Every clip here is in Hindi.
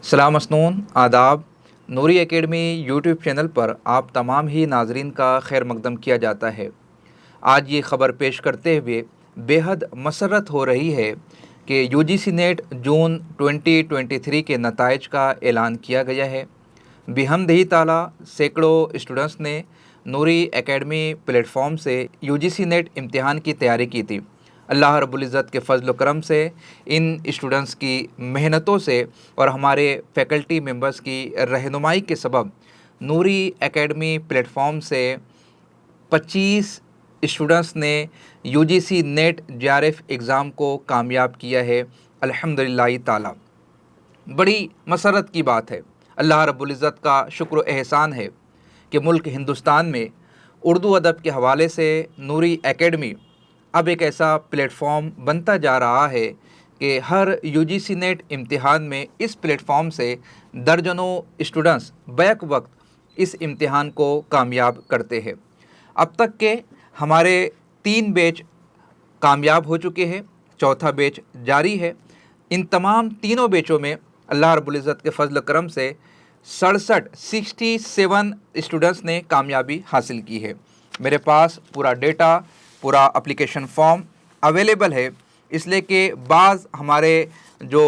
सलाम मसनून आदाब। नूरी एकेडमी यूट्यूब चैनल पर आप तमाम ही नाजरीन का खैर मकदम किया जाता है। आज ये ख़बर पेश करते हुए बेहद मसरत हो रही है कि यूजीसी नेट जून 2023 के नताइज का ऐलान किया गया है। बिहम्दिही ताला सैकड़ों स्टूडेंट्स ने नूरी एकेडमी प्लेटफॉर्म से यूजीसी नेट इम्तिहान की तैयारी की थी। अल्लाह रब्बुल इज़्ज़त के फ़ज़ल करम से इन स्टूडेंट्स की मेहनतों से और हमारे फैकल्टी मेंबर्स की रहनुमाई के सबब नूरी एकेडमी प्लेटफॉर्म से 25 स्टूडेंट्स ने यूजीसी नेट जेआरएफ एग्ज़ाम को कामयाब किया है अल्हम्दुलिल्लाह ताला। बड़ी मसरत की बात है। अल्लाह रब्बुल इज़्ज़त का शुक्र व एहसान है कि मुल्क हिंदुस्तान में उर्दू अदब के हवाले से नूरी एकेडमी अब एक ऐसा प्लेटफॉर्म बनता जा रहा है कि हर यूजीसी नेट इम्तिहान में इस प्लेटफॉर्म से दर्जनों स्टूडेंट्स बैक वक्त इस इम्तिहान को कामयाब करते हैं। अब तक के हमारे 3 बैच कामयाब हो चुके हैं, चौथा बैच जारी है। इन तमाम तीनों बैचों में अल्लाह रब्बुल इज़्ज़त के फ़ज़ल करम से 67 स्टूडेंट्स ने कामयाबी हासिल की है। मेरे पास पूरा डेटा, पूरा एप्लीकेशन फॉर्म अवेलेबल है, इसलिए कि बाज़ हमारे जो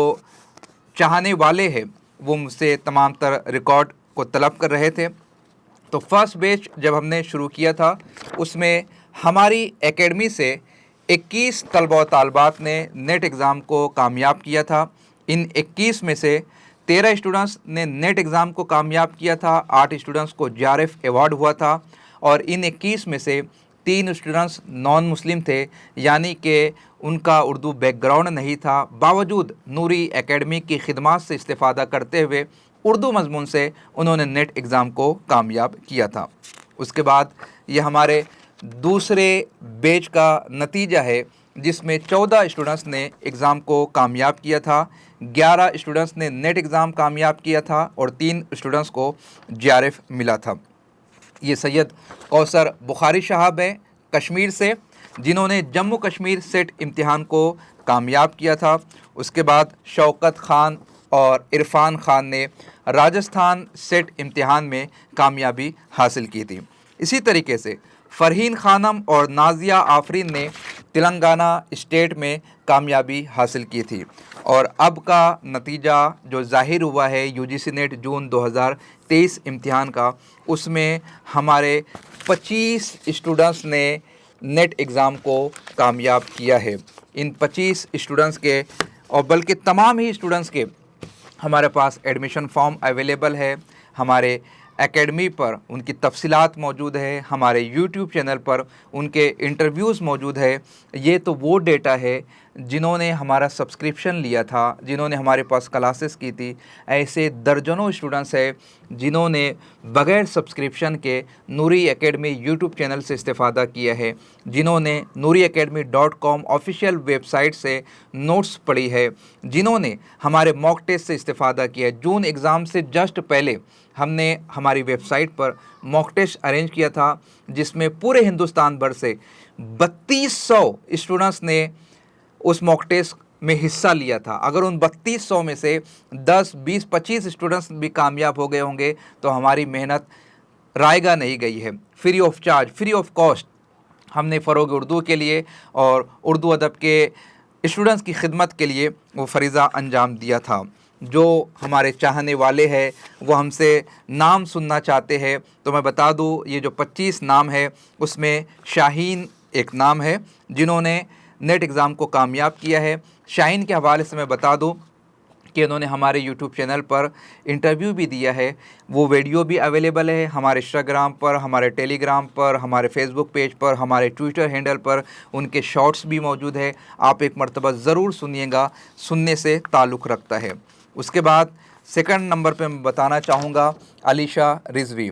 चाहने वाले हैं वो मुझसे तमाम तर रिकॉर्ड को तलब कर रहे थे। तो फर्स्ट बैच जब हमने शुरू किया था उसमें हमारी एकेडमी से 21 तलबा व तालबात ने नेट एग्ज़ाम को कामयाब किया था। इन 21 में से 13 स्टूडेंट्स ने नेट एग्ज़ाम को कामयाब किया था, 8 स्टूडेंट्स को जेआरएफ अवार्ड हुआ था और इन 21 में से 3 स्टूडेंट्स नॉन मुस्लिम थे, यानी कि उनका उर्दू बैकग्राउंड नहीं था। बावजूद नूरी एकेडमी की खिदमात से इस्तेफ़ादा करते हुए उर्दू मज़मून से उन्होंने नेट एग्ज़ाम को कामयाब किया था। उसके बाद ये हमारे दूसरे बैच का नतीजा है जिसमें 14 स्टूडेंट्स ने एग्ज़ाम को कामयाब किया था, 11 स्टूडेंट्स ने नेट एग्ज़ाम कामयाब किया था और 3 स्टूडेंट्स को जेआरएफ मिला था। ये सैयद कौसर बुखारी साहब हैं कश्मीर से, जिन्होंने जम्मू कश्मीर सेट इम्तिहान को कामयाब किया था। उसके बाद शौकत ख़ान और इरफ़ान ख़ान ने राजस्थान सेट इम्तिहान में कामयाबी हासिल की थी। इसी तरीके से फ़रहीन ख़ानम और नाज़िया आफरीन ने तेलंगाना स्टेट में कामयाबी हासिल की थी। और अब का नतीजा जो ज़ाहिर हुआ है यूजीसी नेट जून 2023 इम्तिहान का, उसमें हमारे 25 स्टूडेंट्स ने नेट एग्ज़ाम को कामयाब किया है। इन 25 स्टूडेंट्स के और बल्कि तमाम ही स्टूडेंट्स के हमारे पास एडमिशन फॉर्म अवेलेबल है। हमारे एकेडमी पर उनकी तफसीलात मौजूद है, हमारे यूट्यूब चैनल पर उनके इंटरव्यूज़ मौजूद है। ये तो वो डेटा है जिन्होंने हमारा सब्सक्रिप्शन लिया था, जिन्होंने हमारे पास क्लासेस की थी। ऐसे दर्जनों स्टूडेंट्स हैं जिन्होंने बग़ैर सब्सक्रिप्शन के नूरी एकेडमी यूट्यूब चैनल से इस्तेफ़ादा किया है, जिन्होंने nuriacademy.com ऑफ़िशियल वेबसाइट से नोट्स पढ़ी है, जिन्होंने हमारे मॉक टेस्ट से इस्तेफ़ादा किया है। जून एग्ज़ाम से जस्ट पहले हमने हमारी वेबसाइट पर मॉक टेस्ट अरेंज किया था जिसमें पूरे हिंदुस्तान भर से 3200 स्टूडेंट्स ने उस मॉक टेस्ट में हिस्सा लिया था। अगर उन 3200 में से 10, 20, 25 स्टूडेंट्स भी कामयाब हो गए होंगे तो हमारी मेहनत रायगा नहीं गई है। Free of charge, free of cost हमने फ़रोग़ उर्दू के लिए और उर्दू अदब के स्टूडेंट्स की खिदमत के लिए वो फ़रीज़ा अंजाम दिया था। जो हमारे चाहने वाले हैं वो हमसे नाम सुनना चाहते हैं तो मैं बता दूं, ये जो 25 नाम है उसमें शाहीन एक नाम है जिन्होंने नेट एग्ज़ाम को कामयाब किया है। शाहीन के हवाले से मैं बता दूं कि उन्होंने हमारे यूट्यूब चैनल पर इंटरव्यू भी दिया है। वो वीडियो भी अवेलेबल है हमारे इंस्टाग्राम पर, हमारे टेलीग्राम पर, हमारे फेसबुक पेज पर, हमारे ट्विटर हैंडल पर उनके शॉर्ट्स भी मौजूद है। आप एक मरतबा ज़रूर सुनिएगा, सुनने से ताल्लुक़ रखता है। उसके बाद सेकंड नंबर पे मैं बताना चाहूँगा अलीशा रिजवी।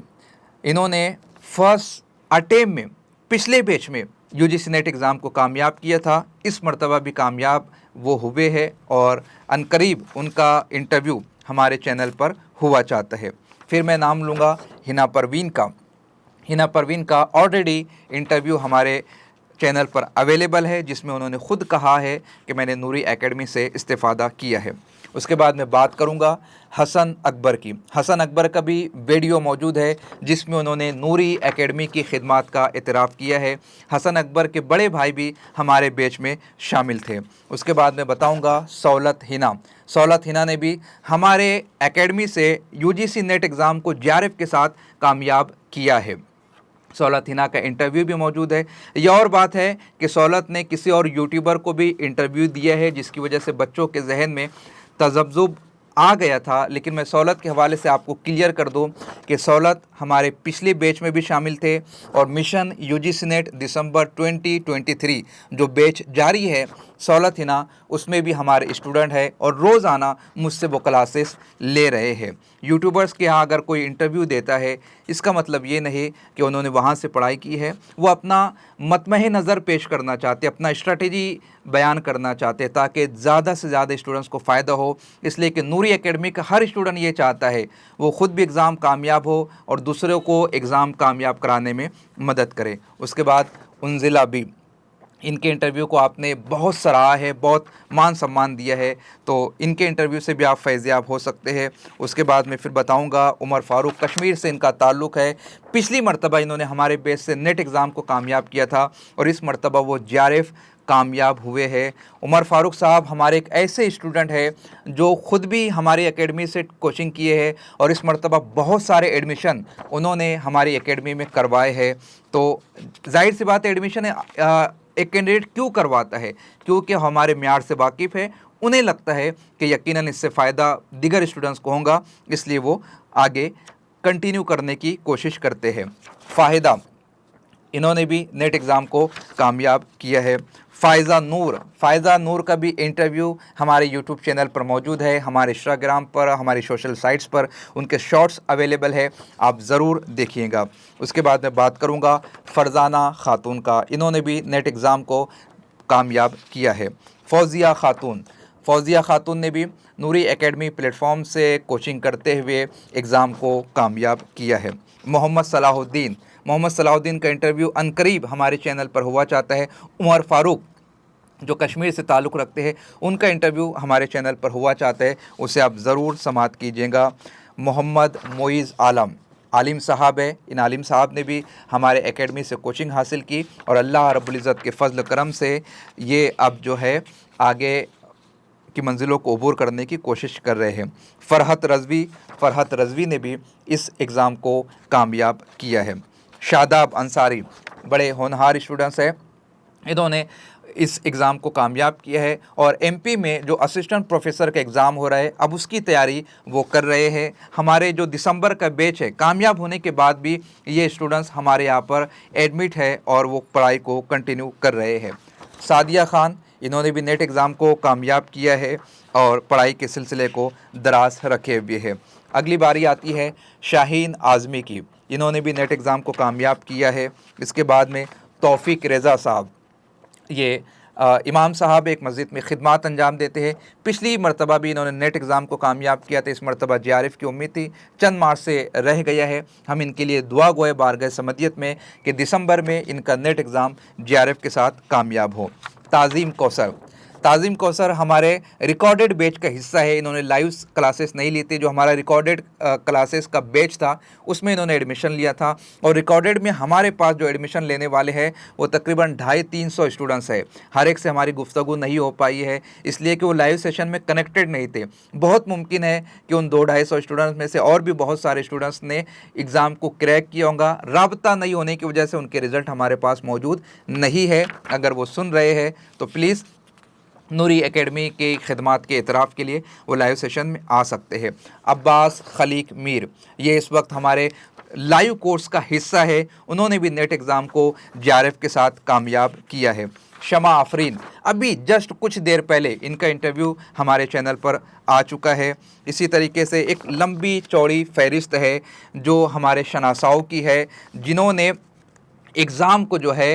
इन्होंने फर्स्ट अटेम्प्ट में पिछले बैच में यूजीसी नेट एग्ज़ाम को कामयाब किया था, इस मरतबा भी कामयाब वो हुए हैं और अनकरीब उनका इंटरव्यू हमारे चैनल पर हुआ चाहता है। फिर मैं नाम लूँगा हिना परवीन का। हिना परवीन का ऑलरेडी इंटरव्यू हमारे चैनल पर अवेलेबल है जिसमें उन्होंने ख़ुद कहा है कि मैंने नूरी एकेडमी से इस्तेफ़ादा किया है। उसके बाद मैं बात करूंगा हसन अकबर की। हसन अकबर का भी वीडियो मौजूद है जिसमें उन्होंने नूरी एकेडमी की खिदमत का इतराफ़ किया है। हसन अकबर के बड़े भाई भी हमारे बैच में शामिल थे। उसके बाद मैं बताऊंगा सौलत हिना। सौलत हिना ने भी हमारे एकेडमी से यूजीसी नेट एग्ज़ाम को जेआरएफ के साथ कामयाब किया है। सौलत हिना का इंटरव्यू भी मौजूद है। यह और बात है कि सौलत ने किसी और यूट्यूबर को भी इंटरव्यू दिया है जिसकी वजह से बच्चों के जहन में तज़ब्ज़ुब आ गया था, लेकिन मैं सौलत के हवाले से आपको क्लियर कर दूं कि सौलत हमारे पिछले बैच में भी शामिल थे और मिशन यूजीसी नेट दिसंबर 2023 जो बैच जारी है सौलत हिना, उसमें भी हमारे स्टूडेंट है और रोज़ाना मुझसे वो क्लासेस ले रहे हैं। यूट्यूबर्स के यहाँ अगर कोई इंटरव्यू देता है इसका मतलब ये नहीं कि उन्होंने वहाँ से पढ़ाई की है, वो अपना मतमह नज़र पेश करना चाहते, अपना स्ट्रैटेजी बयान करना चाहते ताकि ज़्यादा से ज़्यादा स्टूडेंट्स को फ़ायदा हो। इसलिए कि नूरी एकेडमी का हर स्टूडेंट ये चाहता है वो ख़ुद भी एग्ज़ाम कामयाब हो और दूसरों को एग्ज़ाम कामयाब कराने में मदद करे। उसके बाद उन्जिला बी, इनके इंटरव्यू को आपने बहुत सराहा है, बहुत मान सम्मान दिया है, तो इनके इंटरव्यू से भी आप फैज़याब हो सकते हैं। उसके बाद मैं फिर बताऊंगा उमर फ़ारूक, कश्मीर से इनका ताल्लुक़ है। पिछली मरतबा इन्होंने हमारे बेस से नेट एग्ज़ाम को कामयाब किया था और इस मरतबा वो जेआरएफ कामयाब हुए हैं। उमर फ़ारूक साहब हमारे एक ऐसे स्टूडेंट है जो ख़ुद भी हमारी एकेडमी से कोचिंग किए हैं और इस मरतबा बहुत सारे एडमिशन उन्होंने हमारी एकेडमी में करवाए हैं। तो जाहिर सी बात है एडमिशन एक कैंडिडेट क्यों करवाता है, क्योंकि हमारे म्यार से वाकिफ़ है, उन्हें लगता है कि यकीनन इससे फ़ायदा दिगर स्टूडेंट्स को होगा, इसलिए वो आगे कंटिन्यू करने की कोशिश करते हैं। फ़ाहिदा, इन्होंने भी नेट एग्ज़ाम को कामयाब किया है। फ़ायज़ा नूर का भी इंटरव्यू हमारे यूट्यूब चैनल पर मौजूद है, हमारे इंस्टाग्राम पर, हमारी सोशल साइट्स पर उनके शॉर्ट्स अवेलेबल है, आप ज़रूर देखिएगा। उसके बाद मैं बात करूँगा फ़रज़ाना ख़ातून का, इन्होंने भी नेट एग्ज़ाम को कामयाब किया है। फ़ौज़िया ख़ातून ने भी नूरी एकेडमी प्लेटफॉर्म से कोचिंग करते हुए एग्ज़ाम को कामयाब किया है। मोहम्मद सलाहुद्दीन का इंटरव्यू अनकरीब हमारे चैनल पर हुआ चाहता है। उमर फ़ारूक जो कश्मीर से ताल्लुक़ रखते हैं उनका इंटरव्यू हमारे चैनल पर हुआ चाहता है, उसे आप ज़रूर समाअत कीजिएगा। मोहम्मद मोइज़ आलिम साहब है, इन आलिम साहब ने भी हमारे एकेडमी से कोचिंग हासिल की और अल्लाह रब्बुल इज़्ज़त के फ़ज़ल करम से ये अब जो है आगे की मंजिलों को अबूर करने की कोशिश कर रहे हैं। फ़रहत रज़वी ने भी इस एग्ज़ाम को कामयाब किया है। शादाब अंसारी बड़े होनहार स्टूडेंट्स हैं, इन्होंने इस एग्ज़ाम को कामयाब किया है और एमपी में जो असिस्टेंट प्रोफेसर का एग्ज़ाम हो रहा है अब उसकी तैयारी वो कर रहे हैं। हमारे जो दिसंबर का बैच है, कामयाब होने के बाद भी ये स्टूडेंट्स हमारे यहाँ पर एडमिट है और वो पढ़ाई को कंटिन्यू कर रहे हैं। सादिया ख़ान, इन्होंने भी नेट एग्ज़ाम को कामयाब किया है और पढ़ाई के सिलसिले को दराज रखे हुए है। अगली बारी आती है शाहीन आज़मी की, इन्होंने भी नेट एग्ज़ाम को कामयाब किया है। इसके बाद में तौफ़ीक रज़ा साहब, ये इमाम साहब एक मस्जिद में खिदमत अंजाम देते हैं। पिछली मरतबा भी इन्होंने नेट एग्ज़ाम को कामयाब किया था, इस मरतबा जेआरएफ की उम्मीद थी, चंद मार्च से रह गया है। हम इनके लिए दुआ गोए बारगाह समदियत में कि दिसंबर में इनका नेट एग्ज़ाम जेआरएफ के साथ कामयाब हो। ताज़ीम कौसर हमारे रिकॉर्डेड बैच का हिस्सा है, इन्होंने लाइव क्लासेस नहीं ली थी, जो हमारा रिकॉर्डेड क्लासेस का बैच था उसमें इन्होंने एडमिशन लिया था और रिकॉर्डेड में हमारे पास जो एडमिशन लेने वाले हैं वो तकरीबन 250-300 स्टूडेंट्स है। हर एक से हमारी गुफ्तगू नहीं हो पाई है इसलिए कि वो लाइव सेशन में कनेक्टेड नहीं थे। बहुत मुमकिन है कि उन 200-250 स्टूडेंट्स में से और भी बहुत सारे स्टूडेंट्स ने एग्ज़ाम को क्रैक किया होगा, राब्ता नहीं होने की वजह से उनके रिज़ल्ट हमारे पास मौजूद नहीं है। अगर वो सुन रहे हैं तो प्लीज़ नूरी एकेडमी के खिदमत के इतराफ़ के लिए वो लाइव सेशन में आ सकते हैं। अब्बास खलीक मीर, ये इस वक्त हमारे लाइव कोर्स का हिस्सा है, उन्होंने भी नेट एग्ज़ाम को जेआरएफ के साथ कामयाब किया है। शमा आफरीन, अभी जस्ट कुछ देर पहले इनका इंटरव्यू हमारे चैनल पर आ चुका है। इसी तरीके से एक लंबी चौड़ी फहरिस्त है जो हमारे शनासाओं की है जिन्होंने एग्ज़ाम को जो है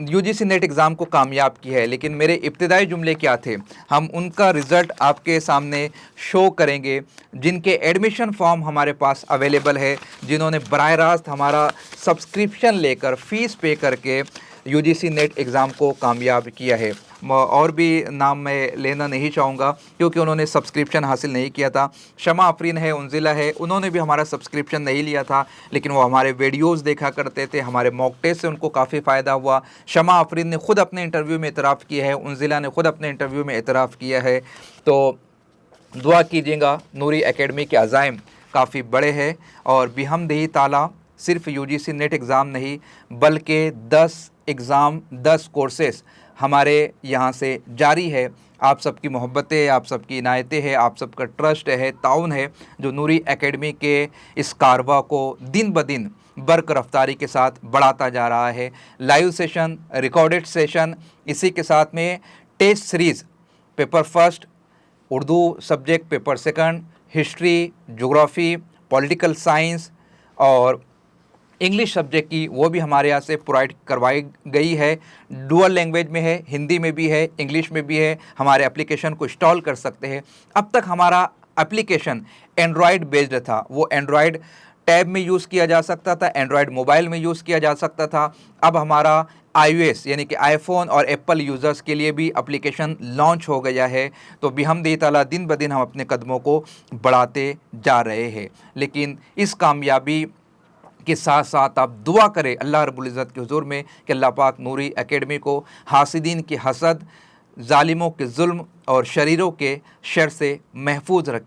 यूजीसी नेट एग्ज़ाम को कामयाब किया है। लेकिन मेरे इब्तिदाई जुमले क्या थे, हम उनका रिज़ल्ट आपके सामने शो करेंगे जिनके एडमिशन फॉर्म हमारे पास अवेलेबल है, जिन्होंने बराह रास्त हमारा सब्सक्रिप्शन लेकर फ़ीस पे करके यूजीसी नेट एग्ज़ाम को कामयाब किया है। और भी नाम मैं लेना नहीं चाहूँगा क्योंकि उन्होंने सब्सक्रिप्शन हासिल नहीं किया था। शमा आफरीन है, उनजिला है, उन्होंने भी हमारा सब्सक्रिप्शन नहीं लिया था, लेकिन वो हमारे वीडियोस देखा करते थे, हमारे मॉक टेस्ट से उनको काफ़ी फ़ायदा हुआ। शमा आफरीन ने खुद अपने इंटरव्यू में इतराफ़ किया है, उनजिला ने खुद अपने इंटरव्यू में इतराफ़ किया है। तो दुआ कीजिएगा, नूरी एकेडमी के अज़ाइम काफ़ी बड़े हैं और बिहम्दिही ताला सिर्फ यूजीसी नेट एग्ज़ाम नहीं बल्कि 10 एग्ज़ाम 10 कोर्सेस हमारे यहाँ से जारी है। आप सबकी मोहब्बतें, आप सबकी इनायतें हैं, आप सबका ट्रस्ट है, ताउन है, जो नूरी एकेडमी के इस कारवा को दिन ब दिन बर्क रफ्तारी के साथ बढ़ाता जा रहा है। लाइव सेशन, रिकॉर्डेड सेशन, इसी के साथ में test series, paper first Urdu subject, paper second history, geography, political science और इंग्लिश सब्जेक्ट की वो भी हमारे यहाँ से प्रोवाइड करवाई गई है। डुअल लैंग्वेज में है, हिंदी में भी है, इंग्लिश में भी है। हमारे एप्लीकेशन को इंस्टॉल कर सकते हैं। अब तक हमारा एप्लीकेशन एंड्रॉयड बेस्ड था, वो एंड्रॉयड टैब में यूज़ किया जा सकता था, एंड्रॉयड मोबाइल में यूज़ किया जा सकता था। अब हमारा iOS यानी कि आईफोन और एप्पल यूज़र्स के लिए भी एप्लीकेशन लॉन्च हो गया है। तो बिहम्दिही ताला दिन ब दिन हम अपने कदमों को बढ़ाते जा रहे हैं। लेकिन इस कामयाबी के साथ साथ आप दुआ करें अल्लाह रब्बुल इज़्ज़त के हुज़ूर में कि अल्लाह पाक नूरी एकेडमी को हासिदीन की हसद, ज़ालिमों के जुल्म और शरीरों के शर से महफूज रखे।